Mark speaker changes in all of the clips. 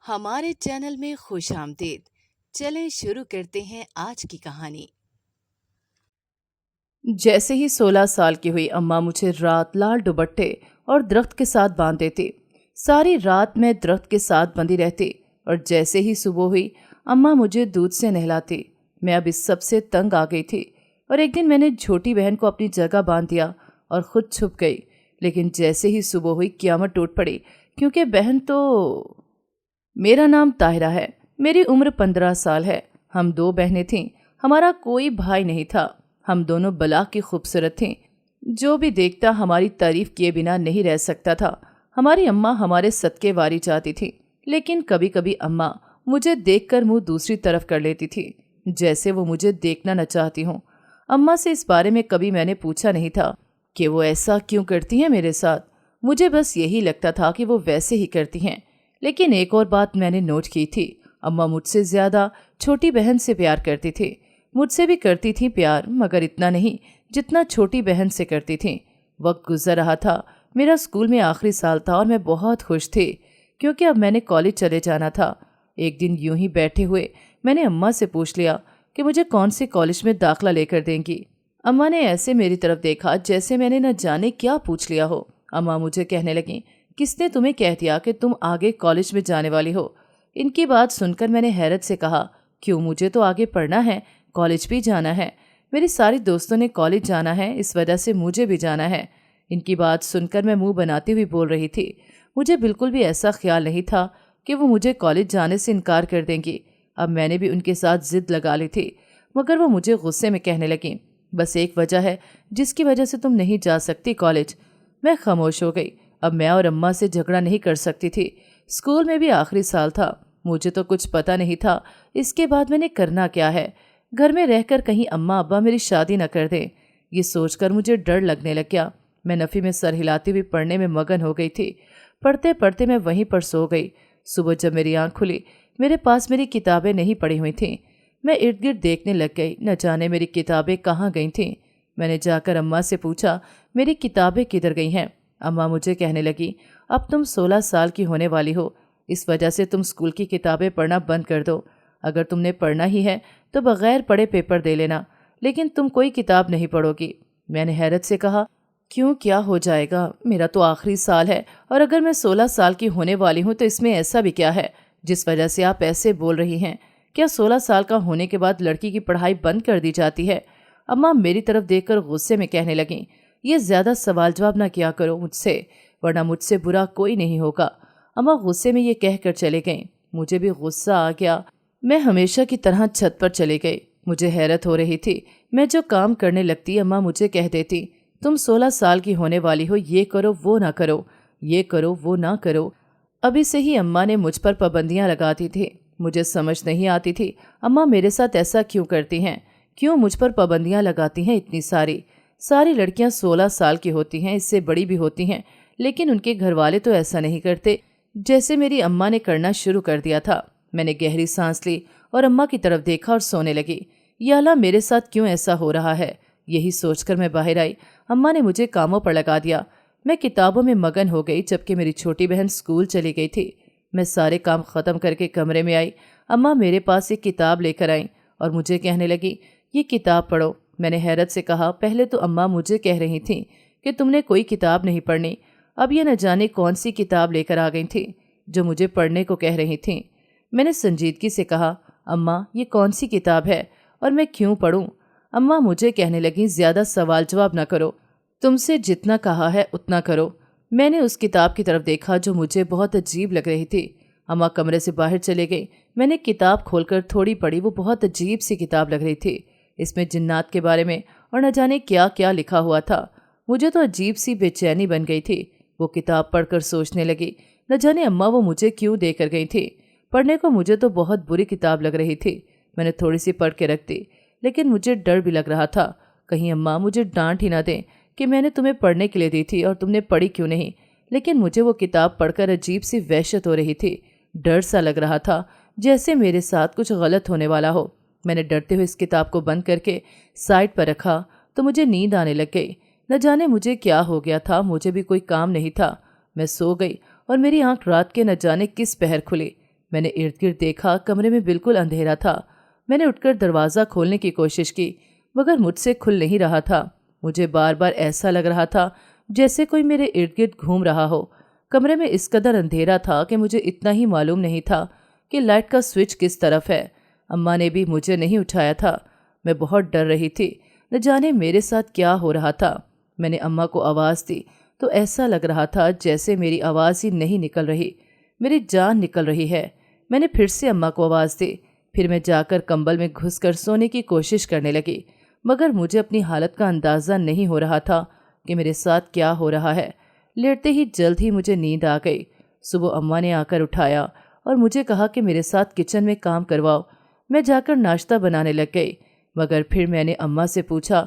Speaker 1: ہمارے چینل میں خوش آمدید۔ چلیں شروع کرتے ہیں آج کی کہانی۔
Speaker 2: جیسے ہی 16 سال کی ہوئی اماں مجھے رات لال دوپٹے اور درخت کے ساتھ باندھ دیتی۔ ساری رات میں درخت کے ساتھ بندھی رہتی اور جیسے ہی صبح ہوئی اماں مجھے دودھ سے نہلاتی۔ میں اب اس سب سے تنگ آ گئی تھی اور ایک دن میں نے چھوٹی بہن کو اپنی جگہ باندھ دیا اور خود چھپ گئی۔ لیکن جیسے ہی صبح ہوئی قیامت ٹوٹ پڑی، کیونکہ بہن تو… میرا نام طاہرہ ہے، میری عمر 15 سال ہے۔ ہم 2 بہنیں تھیں، ہمارا کوئی بھائی نہیں تھا۔ ہم دونوں بلا کی خوبصورت تھیں، جو بھی دیکھتا ہماری تعریف کیے بنا نہیں رہ سکتا تھا۔ ہماری اماں ہمارے صدقے واری چاہتی تھی، لیکن کبھی کبھی اماں مجھے دیکھ کر منہ دوسری طرف کر لیتی تھی، جیسے وہ مجھے دیکھنا نہ چاہتی ہوں۔ اماں سے اس بارے میں کبھی میں نے پوچھا نہیں تھا کہ وہ ایسا کیوں کرتی ہیں میرے ساتھ۔ مجھے بس یہی لگتا تھا کہ وہ ویسے ہی کرتی ہیں۔ لیکن ایک اور بات میں نے نوٹ کی تھی، اماں مجھ سے زیادہ چھوٹی بہن سے پیار کرتی تھی۔ مجھ سے بھی کرتی تھی پیار، مگر اتنا نہیں جتنا چھوٹی بہن سے کرتی تھی۔ وقت گزر رہا تھا، میرا اسکول میں آخری سال تھا اور میں بہت خوش تھی، کیونکہ اب میں نے کالج چلے جانا تھا۔ ایک دن یوں ہی بیٹھے ہوئے میں نے اماں سے پوچھ لیا کہ مجھے کون سے کالج میں داخلہ لے کر دیں گی۔ اماں نے ایسے میری طرف دیکھا جیسے میں نے نہ جانے کیا پوچھ لیا ہو۔ اماں مجھے کہنے لگیں، کس نے تمہیں کہہ دیا کہ تم آگے کالج میں جانے والی ہو؟ ان کی بات سن کر میں نے حیرت سے کہا، کیوں، مجھے تو آگے پڑھنا ہے، کالج بھی جانا ہے۔ میری ساری دوستوں نے کالج جانا ہے، اس وجہ سے مجھے بھی جانا ہے۔ ان کی بات سن کر میں منہ بناتی ہوئی بول رہی تھی۔ مجھے بالکل بھی ایسا خیال نہیں تھا کہ وہ مجھے کالج جانے سے انکار کر دیں گی۔ اب میں نے بھی ان کے ساتھ ضد لگا لی تھی، مگر وہ مجھے غصے میں کہنے لگیں، بس ایک وجہ ہے جس کی وجہ سے تم نہیں جا سکتی کالج۔ میں خاموش ہو گئی۔ اب میں اور اماں سے جھگڑا نہیں کر سکتی تھی۔ اسکول میں بھی آخری سال تھا، مجھے تو کچھ پتہ نہیں تھا اس کے بعد میں نے کرنا کیا ہے۔ گھر میں رہ کر کہیں اماں ابا میری شادی نہ کر دیں، یہ سوچ کر مجھے ڈر لگنے لگ گیا۔ میں نفی میں سر ہلاتی ہوئی پڑھنے میں مگن ہو گئی تھی۔ پڑھتے پڑھتے میں وہیں پر سو گئی۔ صبح جب میری آنکھ کھلی، میرے پاس میری کتابیں نہیں پڑی ہوئی تھیں۔ میں ارد گرد دیکھنے لگ گئی، نہ جانے میری کتابیں کہاں گئی تھیں۔ میں نے جا کر اماں سے پوچھا، میری کتابیں کدھر گئی ہیں؟ اماں مجھے کہنے لگی، اب تم 16 سال کی ہونے والی ہو، اس وجہ سے تم اسکول کی کتابیں پڑھنا بند کر دو۔ اگر تم نے پڑھنا ہی ہے تو بغیر پڑھے پیپر دے لینا، لیکن تم کوئی کتاب نہیں پڑھو گی۔ میں نے حیرت سے کہا، کیوں، کیا ہو جائے گا؟ میرا تو آخری سال ہے، اور اگر میں 16 سال کی ہونے والی ہوں تو اس میں ایسا بھی کیا ہے جس وجہ سے آپ ایسے بول رہی ہیں؟ کیا 16 سال کا ہونے کے بعد لڑکی کی پڑھائی بند کر دی جاتی ہے؟ اماں میری طرف دیکھ کر غصے میں کہنے لگیں، یہ زیادہ سوال جواب نہ کیا کرو مجھ سے، ورنہ مجھ سے برا کوئی نہیں ہوگا۔ اماں غصے میں یہ کہہ کر چلے گئیں۔ مجھے بھی غصہ آ گیا۔ میں ہمیشہ کی طرح چھت پر چلے گئی۔ مجھے حیرت ہو رہی تھی، میں جو کام کرنے لگتی اماں مجھے کہہ دیتی، تم 16 سال کی ہونے والی ہو، یہ کرو وہ نہ کرو، یہ کرو وہ نہ کرو۔ ابھی سے ہی اماں نے مجھ پر پابندیاں لگاتی تھی۔ مجھے سمجھ نہیں آتی تھی اماں میرے ساتھ ایسا کیوں کرتی ہیں، کیوں مجھ پر پابندیاں لگاتی ہیں اتنی ساری۔ ساری لڑکیاں 16 سال کی ہوتی ہیں، اس سے بڑی بھی ہوتی ہیں، لیکن ان کے گھر والے تو ایسا نہیں کرتے جیسے میری اماں نے کرنا شروع کر دیا تھا۔ میں نے گہری سانس لی اور اماں کی طرف دیکھا اور سونے لگی۔ یا اللہ، میرے ساتھ کیوں ایسا ہو رہا ہے؟ یہی سوچ کر میں باہر آئی۔ اماں نے مجھے کاموں پر لگا دیا۔ میں کتابوں میں مگن ہو گئی، جبکہ میری چھوٹی بہن اسکول چلی گئی تھی۔ میں سارے کام ختم کر کے کمرے میں آئی۔ اماں میرے پاس ایک کتاب لے کر آئیں اور مجھے کہنے لگی، یہ کتاب پڑھو۔ میں نے حیرت سے کہا، پہلے تو اماں مجھے کہہ رہی تھیں کہ تم نے کوئی کتاب نہیں پڑھنی، اب یہ نہ جانے کون سی کتاب لے کر آ گئی تھی جو مجھے پڑھنے کو کہہ رہی تھیں۔ میں نے سنجیدگی سے کہا، اماں یہ کون سی کتاب ہے اور میں کیوں پڑھوں؟ اماں مجھے کہنے لگیں، زیادہ سوال جواب نہ کرو، تم سے جتنا کہا ہے اتنا کرو۔ میں نے اس کتاب کی طرف دیکھا جو مجھے بہت عجیب لگ رہی تھی۔ اماں کمرے سے باہر چلے گئی۔ میں نے کتاب کھول کر تھوڑی پڑھی، وہ بہت عجیب سی کتاب لگ رہی تھی۔ اس میں جنات کے بارے میں اور نہ جانے کیا کیا لکھا ہوا تھا۔ مجھے تو عجیب سی بے چینی بن گئی تھی۔ وہ کتاب پڑھ کر سوچنے لگی، نہ جانے اماں وہ مجھے کیوں دے کر گئی تھی۔ پڑھنے کو مجھے تو بہت بری کتاب لگ رہی تھی۔ میں نے تھوڑی سی پڑھ کے رکھ دی، لیکن مجھے ڈر بھی لگ رہا تھا، کہیں اماں مجھے ڈانٹ ہی نہ دیں کہ میں نے تمہیں پڑھنے کے لیے دی تھی اور تم نے پڑھی کیوں نہیں۔ لیکن مجھے وہ کتاب پڑھ کر عجیب سی وحشت ہو رہی تھی۔ ڈر سا لگ رہا تھا جیسے میرے ساتھ کچھ غلط ہونے والا ہو۔ میں نے ڈرتے ہوئے اس کتاب کو بند کر کے سائڈ پر رکھا تو مجھے نیند آنے لگ گئی۔ نہ جانے مجھے کیا ہو گیا تھا، مجھے بھی کوئی کام نہیں تھا۔ میں سو گئی اور میری آنکھ رات کے نہ جانے کس پہر کھلی۔ میں نے ارد گرد دیکھا، کمرے میں بالکل اندھیرا تھا۔ میں نے اٹھ کر دروازہ کھولنے کی کوشش کی مگر مجھ سے کھل نہیں رہا تھا۔ مجھے بار بار ایسا لگ رہا تھا جیسے کوئی میرے ارد گرد گھوم رہا ہو۔ کمرے میں اس قدر اندھیرا تھا کہ مجھے اتنا ہی معلوم نہیں تھا کہ لائٹ کا سوئچ کس طرف ہے۔ اماں نے بھی مجھے نہیں اٹھایا تھا۔ میں بہت ڈر رہی تھی، نہ جانے میرے ساتھ کیا ہو رہا تھا۔ میں نے اماں کو آواز دی تو ایسا لگ رہا تھا جیسے میری آواز ہی نہیں نکل رہی، میری جان نکل رہی ہے۔ میں نے پھر سے اماں کو آواز دی، پھر میں جا کر کمبل میں گھس کر سونے کی کوشش کرنے لگی، مگر مجھے اپنی حالت کا اندازہ نہیں ہو رہا تھا کہ میرے ساتھ کیا ہو رہا ہے۔ لیٹتے ہی جلد ہی مجھے نیند آ گئی۔ صبح اماں نے آ کر اٹھایا اور مجھے کہا کہ میرے ساتھ کچن میں کام کرواؤ۔ میں جا کر ناشتہ بنانے لگ گئی، مگر پھر میں نے اماں سے پوچھا،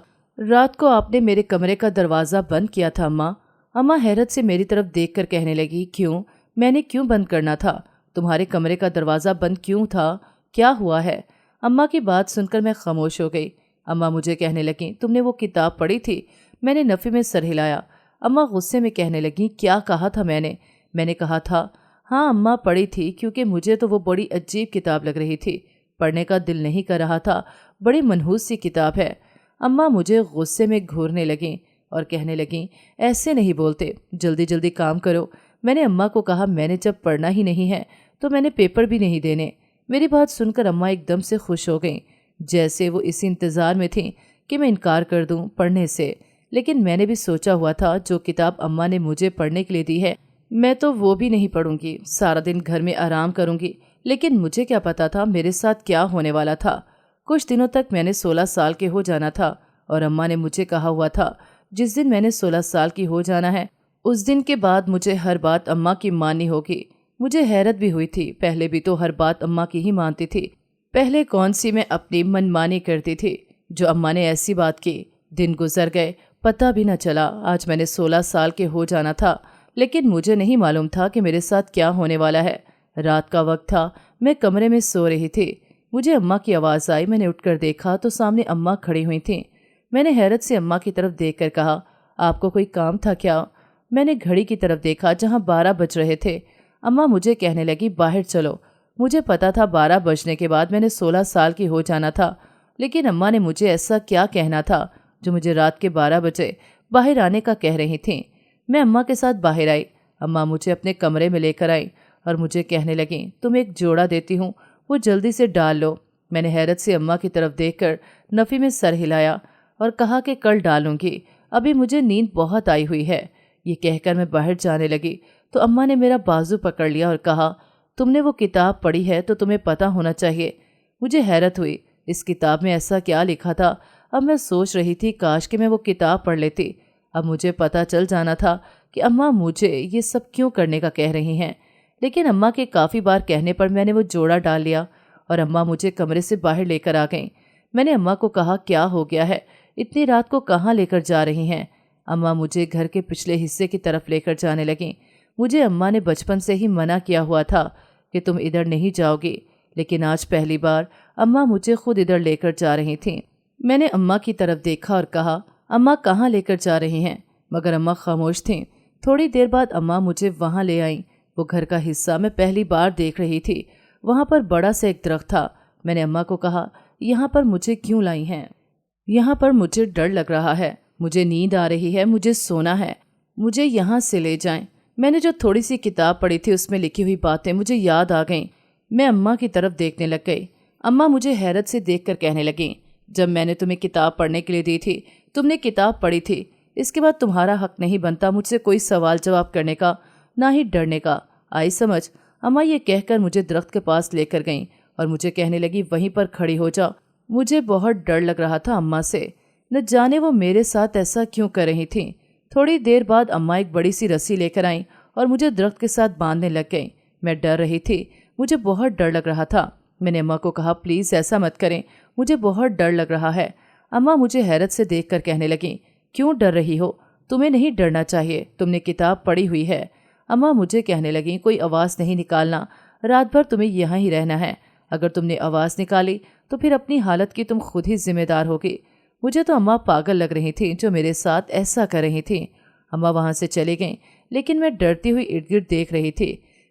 Speaker 2: رات کو آپ نے میرے کمرے کا دروازہ بند کیا تھا اماں؟ اماں حیرت سے میری طرف دیکھ کر کہنے لگی، کیوں؟ میں نے کیوں بند کرنا تھا؟ تمہارے کمرے کا دروازہ بند کیوں تھا؟ کیا ہوا ہے؟ اماں کی بات سن کر میں خاموش ہو گئی۔ اماں مجھے کہنے لگیں، تم نے وہ کتاب پڑھی تھی؟ میں نے نفی میں سر ہلایا۔ اماں غصے میں کہنے لگیں، کیا کہا تھا میں نے؟ میں نے کہا تھا، ہاں اماں پڑھی تھی، کیونکہ مجھے تو وہ بڑی عجیب کتاب لگ رہی تھی، پڑھنے کا دل نہیں کر رہا تھا، بڑی منحوس سی کتاب ہے۔ اماں مجھے غصے میں گھورنے لگیں اور کہنے لگیں، ایسے نہیں بولتے، جلدی جلدی کام کرو۔ میں نے اماں کو کہا، میں نے جب پڑھنا ہی نہیں ہے تو میں نے پیپر بھی نہیں دینے۔ میری بات سن کر اماں ایک دم سے خوش ہو گئیں، جیسے وہ اسی انتظار میں تھیں کہ میں انکار کر دوں پڑھنے سے۔ لیکن میں نے بھی سوچا ہوا تھا جو کتاب اماں نے مجھے پڑھنے کے لیے دی ہے میں تو وہ بھی نہیں پڑھوں گی، سارا دن گھر میں آرام کروں گی۔ لیکن مجھے کیا پتا تھا میرے ساتھ کیا ہونے والا تھا۔ کچھ دنوں تک میں نے 16 سال کے ہو جانا تھا اور اماں نے مجھے کہا ہوا تھا جس دن میں نے 16 سال کی ہو جانا ہے اس دن کے بعد مجھے ہر بات اماں کی ماننی ہوگی۔ مجھے حیرت بھی ہوئی تھی، پہلے بھی تو ہر بات اماں کی ہی مانتی تھی، پہلے کون سی میں اپنی من مانی کرتی تھی جو اماں نے ایسی بات کی۔ دن گزر گئے، پتہ بھی نہ چلا، آج میں نے 16 سال کے ہو جانا تھا، لیکن مجھے نہیں معلوم تھا کہ میرے ساتھ کیا ہونے والا ہے۔ رات کا وقت تھا، میں کمرے میں سو رہی تھی، مجھے اماں کی آواز آئی۔ میں نے اٹھ کر دیکھا تو سامنے اماں کھڑی ہوئی تھیں۔ میں نے حیرت سے اماں کی طرف دیکھ کر کہا، آپ کو کوئی کام تھا کیا؟ میں نے گھڑی کی طرف دیکھا جہاں 12 بج رہے تھے۔ اماں مجھے کہنے لگی، باہر چلو۔ مجھے پتا تھا 12 بجنے کے بعد میں نے 16 سال کی ہو جانا تھا، لیکن اماں نے مجھے ایسا کیا کہنا تھا جو مجھے رات کے 12 بجے باہر آنے کا کہہ رہی تھیں۔ میں اماں کے ساتھ باہر آئی۔ اماں مجھے اپنے کمرے میں لے کر آئیں اور مجھے کہنے لگیں، تم ایک جوڑا دیتی ہوں، وہ جلدی سے ڈال لو۔ میں نے حیرت سے اماں کی طرف دیکھ کر نفی میں سر ہلایا اور کہا کہ کل ڈالوں گی، ابھی مجھے نیند بہت آئی ہوئی ہے۔ یہ کہہ کر میں باہر جانے لگی تو اماں نے میرا بازو پکڑ لیا اور کہا، تم نے وہ کتاب پڑھی ہے تو تمہیں پتا ہونا چاہیے۔ مجھے حیرت ہوئی، اس کتاب میں ایسا کیا لکھا تھا؟ اب میں سوچ رہی تھی کاش کہ میں وہ کتاب پڑھ لیتی، اب مجھے پتا چل جانا تھا کہ اماں مجھے یہ سب کیوں کرنے کا کہہ رہی ہیں۔ لیکن اماں کے کافی بار کہنے پر میں نے وہ جوڑا ڈال لیا اور اماں مجھے کمرے سے باہر لے کر آ گئیں۔ میں نے اماں کو کہا، کیا ہو گیا ہے، اتنی رات کو کہاں لے کر جا رہی ہیں؟ اماں مجھے گھر کے پچھلے حصے کی طرف لے کر جانے لگیں۔ مجھے اماں نے بچپن سے ہی منع کیا ہوا تھا کہ تم ادھر نہیں جاؤ گی، لیکن آج پہلی بار اماں مجھے خود ادھر لے کر جا رہی تھیں۔ میں نے اماں کی طرف دیکھا اور کہا، اماں کہاں لے کر جا رہی ہیں؟ مگر اماں خاموش تھیں۔ تھوڑی دیر بعد اماں مجھے وہاں لے آئیں۔ وہ گھر کا حصہ میں پہلی بار دیکھ رہی تھی۔ وہاں پر بڑا سا ایک درخت تھا۔ میں نے اماں کو کہا، یہاں پر مجھے کیوں لائی ہیں؟ یہاں پر مجھے ڈر لگ رہا ہے، مجھے نیند آ رہی ہے، مجھے سونا ہے، مجھے یہاں سے لے جائیں۔ میں نے جو تھوڑی سی کتاب پڑھی تھی اس میں لکھی ہوئی باتیں مجھے یاد آ گئیں۔ میں اماں کی طرف دیکھنے لگ گئی۔ اماں مجھے حیرت سے دیکھ کر کہنے لگیں، جب میں نے تمہیں کتاب پڑھنے کے لیے دی تھی تم نے کتاب پڑھی تھی، اس کے بعد تمہارا حق نہیں بنتا مجھ سے کوئی سوال جواب کرنے کا، نہ ہی ڈرنے کا، آئی سمجھ؟ اماں یہ کہہ کر مجھے درخت کے پاس لے کر گئیں اور مجھے کہنے لگی، وہیں پر کھڑی ہو جا۔ مجھے بہت ڈر لگ رہا تھا اماں سے، نہ جانے وہ میرے ساتھ ایسا کیوں کر رہی تھیں۔ تھوڑی دیر بعد اماں ایک بڑی سی رسی لے کر آئیں اور مجھے درخت کے ساتھ باندھنے لگ گئیں۔ میں ڈر رہی تھی، مجھے بہت ڈر لگ رہا تھا۔ میں نے اماں کو کہا، پلیز ایسا مت کریں، مجھے بہت ڈر لگ رہا ہے۔ اماں مجھے حیرت سے دیکھ کر کہنے لگیں، کیوں ڈر رہی ہو؟ تمہیں نہیں ڈرنا چاہیے، تم نے کتاب پڑھی ہوئی ہے۔ اماں مجھے کہنے لگیں، کوئی آواز نہیں نکالنا، رات بھر تمہیں یہاں ہی رہنا ہے، اگر تم نے آواز نکالی تو پھر اپنی حالت کی تم خود ہی ذمہ دار ہوگی۔ مجھے تو اماں پاگل لگ رہی تھیں جو میرے ساتھ ایسا کر رہی تھیں۔ اماں وہاں سے چلے گئیں، لیکن میں ڈرتی ہوئی ارد گرد دیکھ رہی تھی۔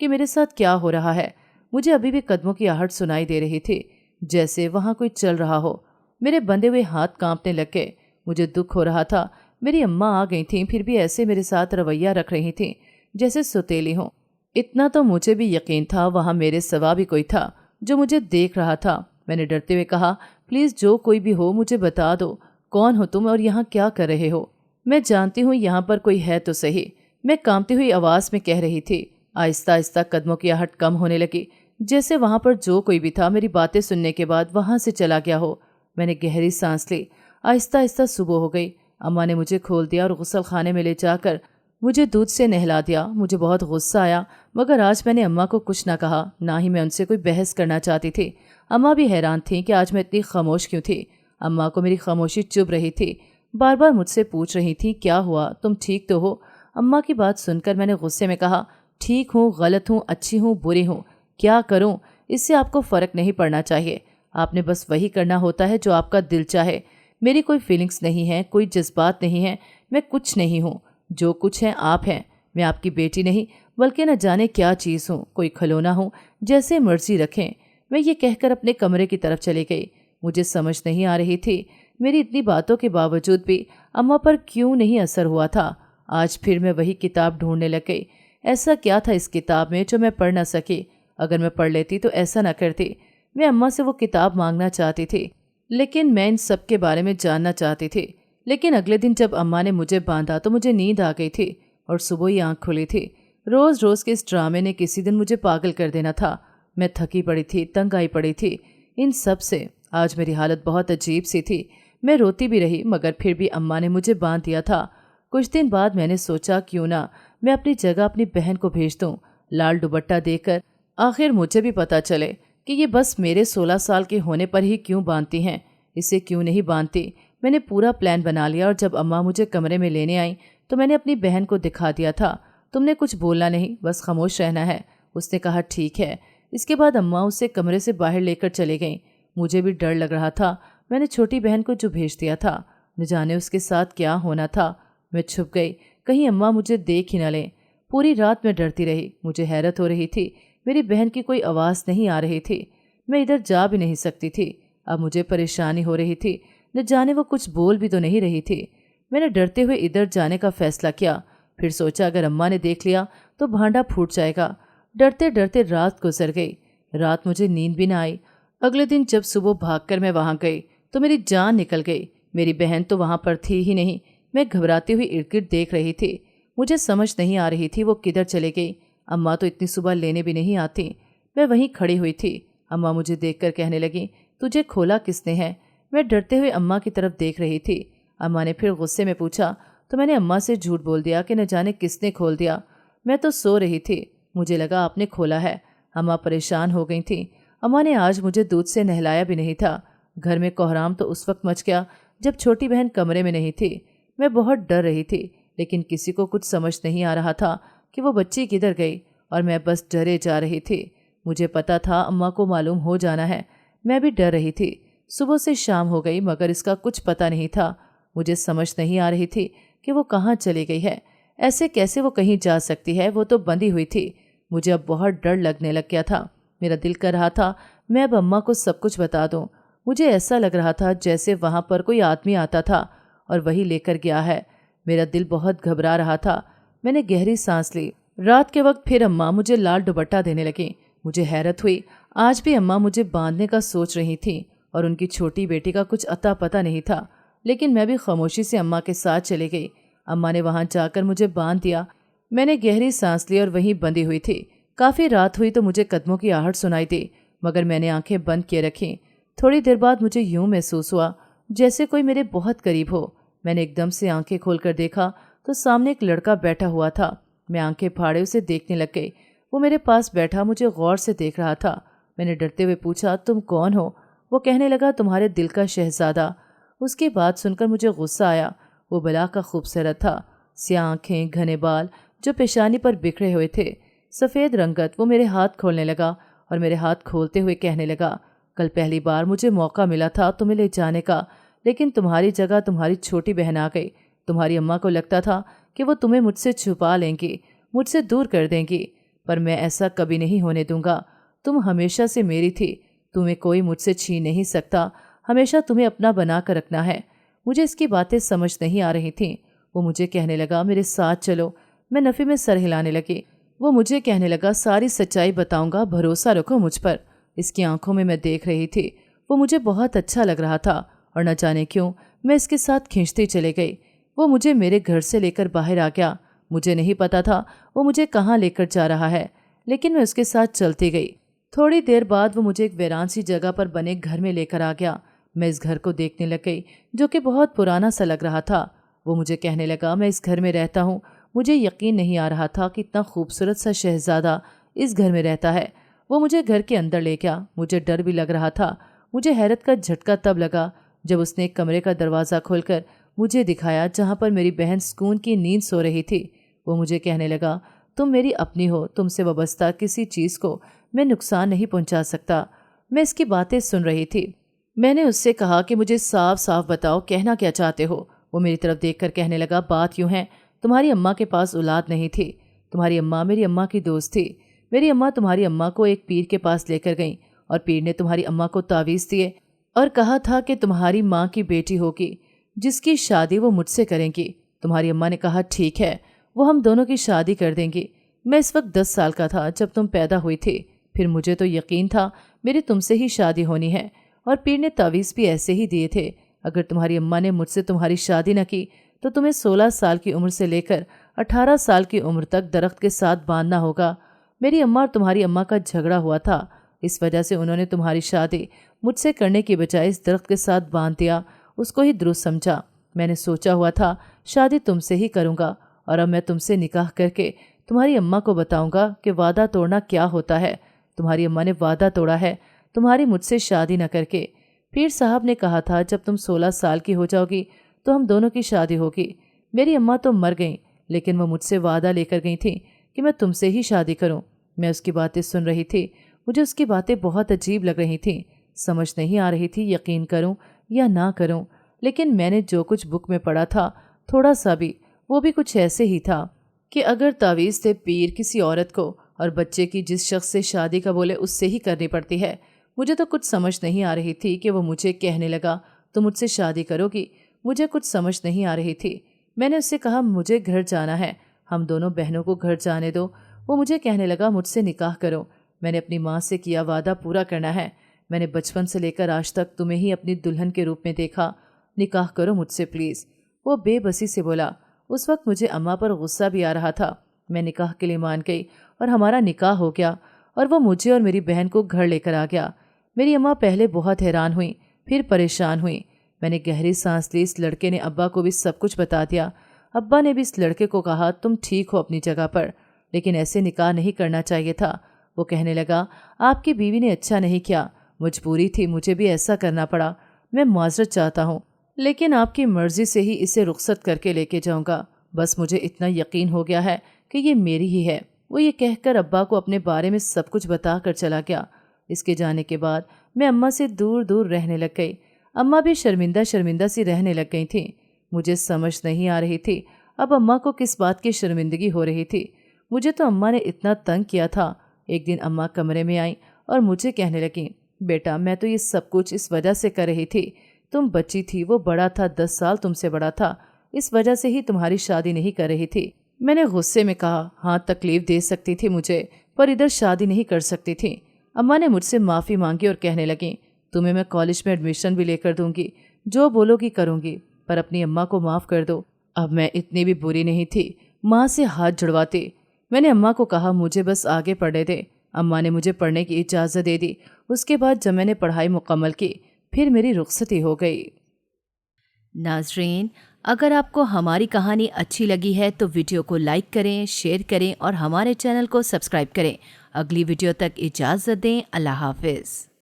Speaker 2: کہ میرے ساتھ کیا ہو رہا ہے۔ مجھے ابھی بھی قدموں کی آہٹ سنائی دے رہی تھی، جیسے وہاں کوئی چل رہا ہو۔ میرے بندھے ہوئے ہاتھ کانپنے لگ گئے۔ مجھے دکھ ہو رہا تھا، میری اماں آ گئی تھیں، پھر بھی ایسے میرے ساتھ رویہ رکھ رہی تھیں جیسے سوتیلی ہوں۔ اتنا تو مجھے بھی یقین تھا وہاں میرے سوا بھی کوئی تھا جو مجھے دیکھ رہا تھا۔ میں نے ڈرتے ہوئے کہا، پلیز جو کوئی بھی ہو مجھے بتا دو، کون ہو تم اور یہاں کیا کر رہے ہو؟ میں جانتی ہوں یہاں پر کوئی ہے تو صحیح، میں کانپتی ہوئی آواز میں کہہ رہی تھی۔ آہستہ آہستہ قدموں کی آہٹ کم ہونے لگی، جیسے وہاں پر جو کوئی بھی تھا میری باتیں سننے کے بعد وہاں سے چلا گیا ہو۔ میں نے گہری سانس لی۔ آہستہ آہستہ صبح ہو گئی۔ اماں نے مجھے کھول دیا اور غسل خانے میں لے جا کر مجھے دودھ سے نہلا دیا۔ مجھے بہت غصہ آیا، مگر آج میں نے اماں کو کچھ نہ کہا، نہ ہی میں ان سے کوئی بحث کرنا چاہتی تھی۔ اماں بھی حیران تھیں کہ آج میں اتنی خاموش کیوں تھی۔ اماں کو میری خاموشی چبھ رہی تھی، بار بار مجھ سے پوچھ رہی تھی، کیا ہوا، تم ٹھیک تو ہو؟ اماں کی بات سن کر میں نے غصے میں کہا، ٹھیک ہوں، غلط ہوں، اچھی ہوں، بری ہوں، کیا کروں؟ اس سے آپ کو فرق نہیں پڑنا چاہیے۔ آپ نے بس وہی کرنا ہوتا ہے جو آپ کا دل چاہے۔ میری کوئی فیلنگز نہیں ہیں، کوئی جذبات نہیں ہیں، میں کچھ نہیں ہوں۔ جو کچھ ہے آپ ہیں۔ میں آپ کی بیٹی نہیں بلکہ نہ جانے کیا چیز ہوں، کوئی کھلونا ہوں، جیسے مرضی رکھیں۔ میں یہ کہہ کر اپنے کمرے کی طرف چلی گئی۔ مجھے سمجھ نہیں آ رہی تھی میری اتنی باتوں کے باوجود بھی اماں پر کیوں نہیں اثر ہوا تھا۔ آج پھر میں وہی کتاب ڈھونڈنے لگ گئی۔ ایسا کیا تھا اس کتاب میں جو میں پڑھ نہ سکی؟ اگر میں پڑھ لیتی تو ایسا نہ کرتی۔ میں اماں سے وہ کتاب مانگنا چاہتی تھی، لیکن میں ان سب کے بارے میں جاننا چاہتی تھی۔ لیکن اگلے دن جب اماں نے مجھے باندھا تو مجھے نیند آ گئی تھی اور صبح ہی آنکھ کھلی تھی۔ روز روز کے اس ڈرامے نے کسی دن مجھے پاگل کر دینا تھا۔ میں تھکی پڑی تھی، تنگ آئی پڑی تھی ان سب سے۔ آج میری حالت بہت عجیب سی تھی۔ میں روتی بھی رہی، مگر پھر بھی اماں نے مجھے باندھ دیا تھا۔ کچھ دن بعد میں نے سوچا کیوں نہ میں اپنی جگہ اپنی بہن کو بھیج دوں۔ لال دوپٹہ دے کر آخر مجھے بھی پتہ چلے کہ یہ بس میرے 16 سال کے ہونے پر ہی کیوں باندھتی ہیں، اسے کیوں نہیں باندھتی۔ میں نے پورا پلان بنا لیا اور جب اماں مجھے کمرے میں لینے آئیں تو میں نے اپنی بہن کو دکھا دیا تھا، تم نے کچھ بولنا نہیں، بس خاموش رہنا ہے۔ اس نے کہا ٹھیک ہے۔ اس کے بعد اماں اسے کمرے سے باہر لے کر چلے گئیں۔ مجھے بھی ڈر لگ رہا تھا۔ میں نے چھوٹی بہن کو جو بھیج دیا تھا، نہ جانے اس کے ساتھ کیا ہونا تھا۔ میں چھپ گئی، کہیں اماں مجھے دیکھ ہی نہ لیں۔ پوری رات میں ڈرتی رہی۔ مجھے حیرت ہو رہی تھی، میری بہن کی کوئی آواز نہیں آ رہی تھی۔ میں ادھر جا بھی نہیں سکتی تھی۔ اب مجھے پریشانی ہو رہی تھی، نہ جانے وہ کچھ بول بھی تو نہیں رہی تھی۔ میں نے ڈرتے ہوئے ادھر جانے کا فیصلہ کیا، پھر سوچا اگر اماں نے دیکھ لیا تو بھانڈا پھوٹ جائے گا۔ ڈرتے ڈرتے رات گزر گئی۔ رات مجھے نیند بھی نہ آئی۔ اگلے دن جب صبح بھاگ کر میں وہاں گئی تو میری جان نکل گئی۔ میری بہن تو وہاں پر تھی ہی نہیں۔ میں گھبراتی ہوئی ارد گرد دیکھ رہی تھی۔ مجھے سمجھ نہیں آ رہی تھی وہ کدھر چلے گئی۔ اماں تو اتنی صبح لینے بھی نہیں آتی۔ میں وہیں کھڑی ہوئی تھی۔ اماں مجھے دیکھ کر کہنے لگی، تجھے کھولا کس نے ہے؟ میں ڈرتے ہوئے اماں کی طرف دیکھ رہی تھی۔ اماں نے پھر غصے میں پوچھا تو میں نے اماں سے جھوٹ بول دیا کہ نہ جانے کس نے کھول دیا۔ میں تو سو رہی تھی، مجھے لگا آپ نے کھولا ہے۔ اماں پریشان ہو گئی تھیں۔ اماں نے آج مجھے دودھ سے نہلایا بھی نہیں تھا۔ گھر میں کوہرام تو اس وقت مچ گیا جب چھوٹی بہن کمرے میں نہیں تھی۔ میں بہت ڈر رہی تھی، لیکن کسی کو کچھ سمجھ نہیں آ رہا تھا کہ وہ بچی کدھر گئی، اور میں بس ڈرے جا رہی تھی۔ مجھے پتا تھا اماں کو معلوم ہو جانا ہے۔ میں بھی ڈر رہی تھی۔ صبح سے شام ہو گئی مگر اس کا کچھ پتہ نہیں تھا۔ مجھے سمجھ نہیں آ رہی تھی کہ وہ کہاں چلی گئی ہے۔ ایسے کیسے وہ کہیں جا سکتی ہے؟ وہ تو بندھی ہوئی تھی۔ مجھے اب بہت ڈر لگنے لگ گیا تھا۔ میرا دل کر رہا تھا میں اب اماں کو سب کچھ بتا دوں۔ مجھے ایسا لگ رہا تھا جیسے وہاں پر کوئی آدمی آتا تھا اور وہی لے کر گیا ہے۔ میرا دل بہت گھبرا رہا تھا۔ میں نے گہری سانس لی۔ رات کے وقت پھر اماں مجھے لال دوپٹہ دینے لگیں۔ مجھے حیرت ہوئی، آج بھی اماں مجھے باندھنے کا سوچ رہی تھیں اور ان کی چھوٹی بیٹی کا کچھ عطا پتہ نہیں تھا۔ لیکن میں بھی خاموشی سے اماں کے ساتھ چلی گئی۔ اماں نے وہاں جا کر مجھے باندھ دیا۔ میں نے گہری سانس لی اور وہیں بندھی ہوئی تھی۔ کافی رات ہوئی تو مجھے قدموں کی آہٹ سنائی دی، مگر میں نے آنکھیں بند کیے رکھیں۔ تھوڑی دیر بعد مجھے یوں محسوس ہوا جیسے کوئی میرے بہت قریب ہو۔ میں نے ایک دم سے آنکھیں کھول کر دیکھا تو سامنے ایک لڑکا بیٹھا ہوا تھا۔ میں آنکھیں پھاڑے اسے دیکھنے لگ گئی۔ وہ میرے پاس بیٹھا مجھے غور سے دیکھ رہا تھا۔ میں نے ڈرتے ہوئے پوچھا، تم کون ہو؟ وہ کہنے لگا، تمہارے دل کا شہزادہ۔ اس کی بات سن کر مجھے غصہ آیا۔ وہ بلا کا خوبصورت تھا، سیاہ آنکھیں، گھنے بال جو پیشانی پر بکھرے ہوئے تھے، سفید رنگت۔ وہ میرے ہاتھ کھولنے لگا اور میرے ہاتھ کھولتے ہوئے کہنے لگا، کل پہلی بار مجھے موقع ملا تھا تمہیں لے جانے کا، لیکن تمہاری جگہ تمہاری چھوٹی بہن آ گئی۔ تمہاری اماں کو لگتا تھا کہ وہ تمہیں مجھ سے چھپا لیں گی، مجھ سے دور کر دیں گی۔ پر میں ایسا کبھی نہیں ہونے دوں گا۔ تم ہمیشہ سے میری تھی، تمہیں کوئی مجھ سے چھین نہیں سکتا، ہمیشہ تمہیں اپنا بنا کر رکھنا ہے۔ مجھے اس کی باتیں سمجھ نہیں آ رہی تھیں۔ وہ مجھے کہنے لگا میرے ساتھ چلو۔ میں نفی میں سر ہلانے لگی۔ وہ مجھے کہنے لگا ساری سچائی بتاؤں گا، بھروسہ رکھو مجھ پر۔ اس کی آنکھوں میں دیکھ رہی تھی، وہ مجھے بہت اچھا لگ رہا تھا اور نہ جانے کیوں میں اس کے ساتھ کھینچتی چلے گئی۔ وہ مجھے میرے گھر سے لے کر باہر آ گیا۔ مجھے نہیں پتا تھا وہ مجھے کہاں لے کر جا رہا ہے، لیکن میں اس کے ساتھ چلتی گئی۔ تھوڑی دیر بعد وہ مجھے ایک ویران سی جگہ پر بنے گھر میں لے کر آ گیا۔ میں اس گھر کو دیکھنے لگ گئی جو کہ بہت پرانا سا لگ رہا تھا۔ وہ مجھے کہنے لگا میں اس گھر میں رہتا ہوں۔ مجھے یقین نہیں آ رہا تھا کہ اتنا خوبصورت سا شہزادہ اس گھر میں رہتا ہے۔ وہ مجھے گھر کے اندر لے گیا۔ مجھے ڈر بھی لگ رہا تھا۔ مجھے حیرت کا جھٹکا تب لگا جب اس نے ایک کمرے کا دروازہ کھول کر مجھے دکھایا جہاں پر میری بہن سکون کی نیند سو رہی تھی۔ وہ مجھے کہنے لگا تم میری اپنی ہو، تم سے وابستہ کسی چیز کو میں نقصان نہیں پہنچا سکتا۔ میں اس کی باتیں سن رہی تھی۔ میں نے اس سے کہا کہ مجھے صاف صاف بتاؤ کہنا کیا چاہتے ہو۔ وہ میری طرف دیکھ کر کہنے لگا بات یوں ہے، تمہاری اماں کے پاس اولاد نہیں تھی، تمہاری اماں میری اماں کی دوست تھی۔ میری اماں تمہاری اماں کو ایک پیر کے پاس لے کر گئیں اور پیر نے تمہاری اماں کو تعویذ دیے اور کہا تھا کہ تمہاری ماں کی بیٹی ہوگی جس کی شادی وہ مجھ سے کریں گی۔ تمہاری اماں نے کہا ٹھیک ہے، وہ ہم دونوں کی شادی کر دیں گی۔ میں اس وقت 10 سال کا تھا جب تم پیدا ہوئی تھی۔ پھر مجھے تو یقین تھا میری تم سے ہی شادی ہونی ہے، اور پیر نے تعویذ بھی ایسے ہی دیے تھے۔ اگر تمہاری اماں نے مجھ سے تمہاری شادی نہ کی تو تمہیں 16 سال کی عمر سے لے کر 18 سال کی عمر تک درخت کے ساتھ باندھنا ہوگا۔ میری اماں اور تمہاری اماں کا جھگڑا ہوا تھا، اس وجہ سے انہوں نے تمہاری شادی مجھ سے کرنے کی بجائے اس درخت کے ساتھ باندھ دیا، اس کو ہی درست سمجھا۔ میں نے سوچا ہوا تھا شادی تم سے ہی کروں گا، اور اب میں تم سے نکاح کر کے تمہاری اماں کو بتاؤں گا کہ وعدہ توڑنا کیا ہوتا ہے۔ تمہاری اماں نے وعدہ توڑا ہے تمہاری مجھ سے شادی نہ کر کے۔ پیر صاحب نے کہا تھا جب تم 16 سال کی ہو جاؤ گی تو ہم دونوں کی شادی ہوگی۔ میری اماں تو مر گئیں، لیکن وہ مجھ سے وعدہ لے کر گئی تھیں کہ میں تم سے ہی شادی کروں۔ میں اس کی باتیں سن رہی تھی، مجھے اس کی باتیں بہت عجیب لگ رہی تھیں۔ سمجھ نہیں آ رہی تھی یقین کروں یا نہ کروں، لیکن میں نے جو کچھ بک میں پڑھا تھا تھوڑا سا بھی، وہ بھی کچھ ایسے ہی تھا کہ اگر تعویذ سے پیر کسی عورت کو اور بچے کی جس شخص سے شادی کا بولے اس سے ہی کرنی پڑتی ہے۔ مجھے تو کچھ سمجھ نہیں آ رہی تھی کہ وہ مجھے کہنے لگا تو مجھ سے شادی کرو گی۔ مجھے کچھ سمجھ نہیں آ رہی تھی۔ میں نے اس سے کہا مجھے گھر جانا ہے، ہم دونوں بہنوں کو گھر جانے دو۔ وہ مجھے کہنے لگا مجھ سے نکاح کرو، میں نے اپنی ماں سے کیا وعدہ پورا کرنا ہے۔ میں نے بچپن سے لے کر آج تک تمہیں ہی اپنی دلہن کے روپ میں دیکھا، نکاح کرو مجھ سے پلیز۔ وہ بے بسی سے بولا۔ اس وقت مجھے اماں پر غصہ بھی آ رہا تھا۔ میں نکاح کے لیے مان گئی اور ہمارا نکاح ہو گیا، اور وہ مجھے اور میری بہن کو گھر لے کر آ گیا۔ میری اماں پہلے بہت حیران ہوئیں، پھر پریشان ہوئیں۔ میں نے گہری سانس لی۔ اس لڑکے نے ابا کو بھی سب کچھ بتا دیا۔ ابا نے بھی اس لڑکے کو کہا تم ٹھیک ہو اپنی جگہ پر، لیکن ایسے نکاح نہیں کرنا چاہیے تھا۔ وہ کہنے لگا آپ کی بیوی نے اچھا نہیں کیا، مجبوری تھی، مجھے بھی ایسا کرنا پڑا۔ میں معذرت چاہتا ہوں، لیکن آپ کی مرضی سے ہی اسے رخصت کر کے لے کے جاؤں گا۔ بس مجھے اتنا یقین ہو گیا ہے کہ یہ میری ہی ہے۔ وہ یہ کہہ کر ابا کو اپنے بارے میں سب کچھ بتا کر چلا گیا۔ اس کے جانے کے بعد میں اماں سے دور دور رہنے لگ گئی۔ اماں بھی شرمندہ شرمندہ سی رہنے لگ گئی تھیں۔ مجھے سمجھ نہیں آ رہی تھی اب اماں کو کس بات کی شرمندگی ہو رہی تھی۔ مجھے تو اماں نے اتنا تنگ کیا تھا۔ ایک دن اماں کمرے میں آئیں اور مجھے کہنے لگیں بیٹا میں تو یہ سب کچھ اس وجہ سے کر رہی تھی، تم بچی تھی، وہ بڑا تھا، 10 سال تم سے بڑا تھا، اس وجہ سے ہی تمہاری شادی نہیں کر رہی تھی۔ میں نے غصے میں کہا ہاں تکلیف دے سکتی تھی مجھے، پر ادھر شادی نہیں کر سکتی تھی۔ اماں نے مجھ سے معافی مانگی اور کہنے لگیں تمہیں میں کالج میں ایڈمیشن بھی لے کر دوں گی، جو بولو گی کروں گی، پر اپنی اماں کو معاف کر دو۔ اب میں اتنی بھی بری نہیں تھی، ماں سے ہاتھ جڑواتی۔ میں نے اماں کو کہا مجھے بس آگے پڑھنے دے۔ اماں نے مجھے پڑھنے کی اجازت دے دی۔ اس کے بعد جب میں نے پڑھائی مکمل کی پھر میری رخصتی ہو گئی۔
Speaker 1: ناظرین، اگر آپ کو ہماری کہانی اچھی لگی ہے تو ویڈیو کو لائک کریں، شیئر کریں اور ہمارے چینل کو سبسکرائب کریں۔ اگلی ویڈیو تک اجازت دیں۔ اللہ حافظ۔